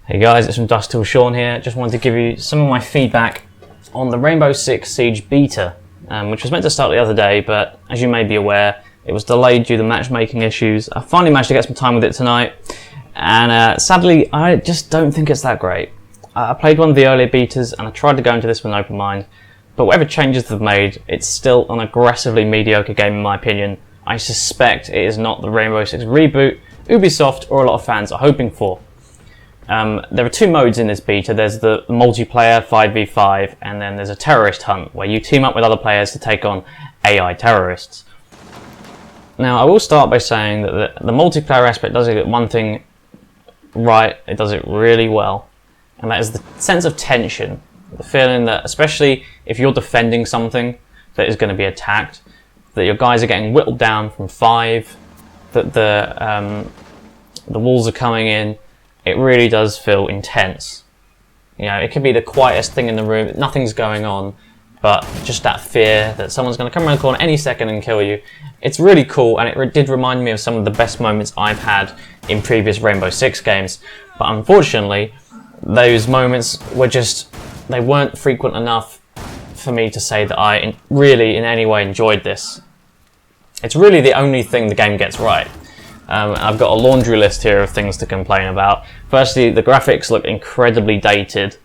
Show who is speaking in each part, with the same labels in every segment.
Speaker 1: Hey guys, it's from Dusk Till Sean here. Just wanted to give you some of my feedback on the Rainbow Six Siege beta, which was meant to start the other day, but as you may be aware, it was delayed due to matchmaking issues. I finally managed to get some time with it tonight, and sadly, I just don't think it's that great. I played one of the earlier betas, and I tried to go into this with an open mind, but whatever changes they've made, it's still an aggressively mediocre game in my opinion. I suspect it is not the Rainbow Six reboot Ubisoft or a lot of fans are hoping for. There are two modes in this beta. There's the multiplayer 5v5, and then there's a terrorist hunt where you team up with other players to take on AI terrorists. Now, I will start by saying that the multiplayer aspect does one thing right. It does it really well, and that is the sense of tension, the feeling that, especially if you're defending something that is going to be attacked, that your guys are getting whittled down from 5, that the walls are coming in. It really does feel intense. You know, it could be the quietest thing in the room, nothing's going on, but just that fear that someone's going to come around the corner any second and kill you. It's really cool, and it did remind me of some of the best moments I've had in previous Rainbow Six games. But unfortunately, those moments were they weren't frequent enough for me to say that I really in any way enjoyed this. It's really the only thing the game gets right. I've got a laundry list here of things to complain about. Firstly, the graphics look incredibly dated.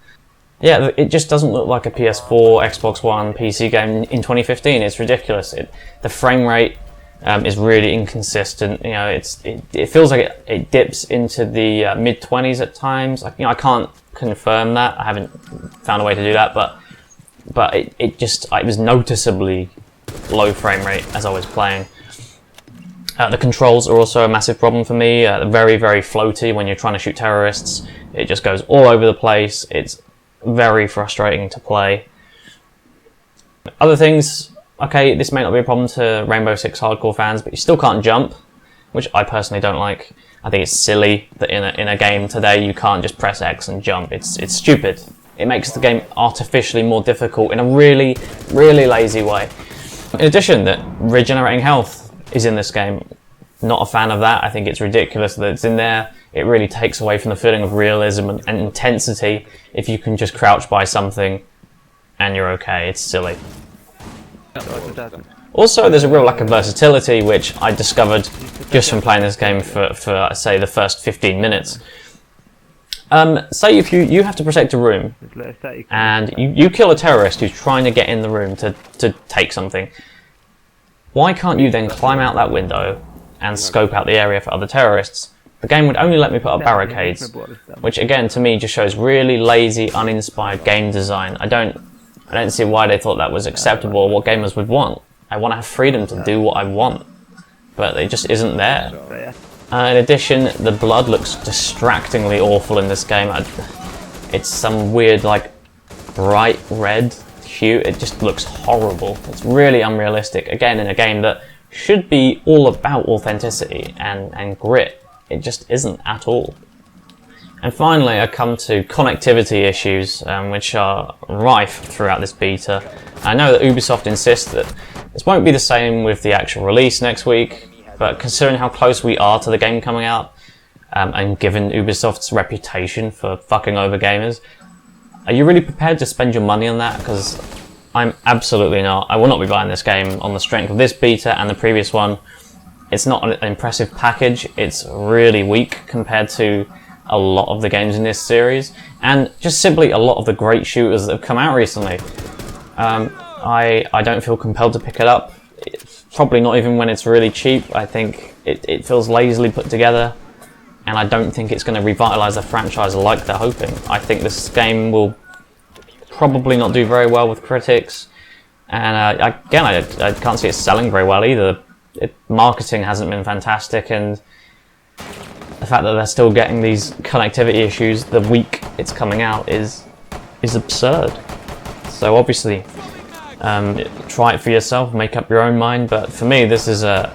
Speaker 1: Yeah, it just doesn't look like a PS4, Xbox One, PC game in 2015. It's ridiculous. The frame rate is really inconsistent. You know, it feels like it dips into the mid-20s at times. I can't confirm that. I haven't found a way to do that, but it was noticeably low frame rate as I was playing. The controls are also a massive problem for me. They're very, very floaty when you're trying to shoot terrorists. It just goes all over the place. It's very frustrating to play. Other things, okay, this may not be a problem to Rainbow Six hardcore fans, but you still can't jump, which I personally don't like. I think it's silly that in a game today you can't just press X and jump. It's stupid. It makes the game artificially more difficult in a really, really lazy way. In addition, that regenerating health is in this game. Not a fan of that. I think it's ridiculous that it's in there. It really takes away from the feeling of realism and intensity if you can just crouch by something and you're okay. It's silly. Also, there's a real lack of versatility, which I discovered just from playing this game for say the first 15 minutes. Say if you have to protect a room and you kill a terrorist who's trying to get in the room to take something. Why can't you then climb out that window and scope out the area for other terrorists? The game would only let me put up barricades, which again to me just shows really lazy, uninspired game design. I don't see why they thought that was acceptable or what gamers would want. I want to have freedom to do what I want, but it just isn't there. In addition, the blood looks distractingly awful in this game. It's some weird, like, bright red hue. It just looks horrible. It's really unrealistic. Again, in a game that should be all about authenticity and grit, it just isn't at all. And finally, I come to connectivity issues, which are rife throughout this beta. I know that Ubisoft insists that this won't be the same with the actual release next week, but considering how close we are to the game coming out, and given Ubisoft's reputation for fucking over gamers, are you really prepared to spend your money on that? Because I'm absolutely not. I will not be buying this game on the strength of this beta and the previous one. It's not an impressive package. It's really weak compared to a lot of the games in this series, and just simply a lot of the great shooters that have come out recently. I don't feel compelled to pick it up. Probably not even when it's really cheap. I think it feels lazily put together, and I don't think it's going to revitalise the franchise like they're hoping. I think this game will probably not do very well with critics, and again, I can't see it selling very well either. Marketing hasn't been fantastic, and the fact that they're still getting these connectivity issues the week it's coming out is absurd. So obviously, try it for yourself, make up your own mind, but for me this is a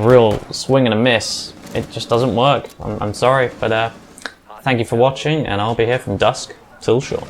Speaker 1: real swing and a miss. It just doesn't work. I'm sorry, but thank you for watching, and I'll be here from dusk till dawn.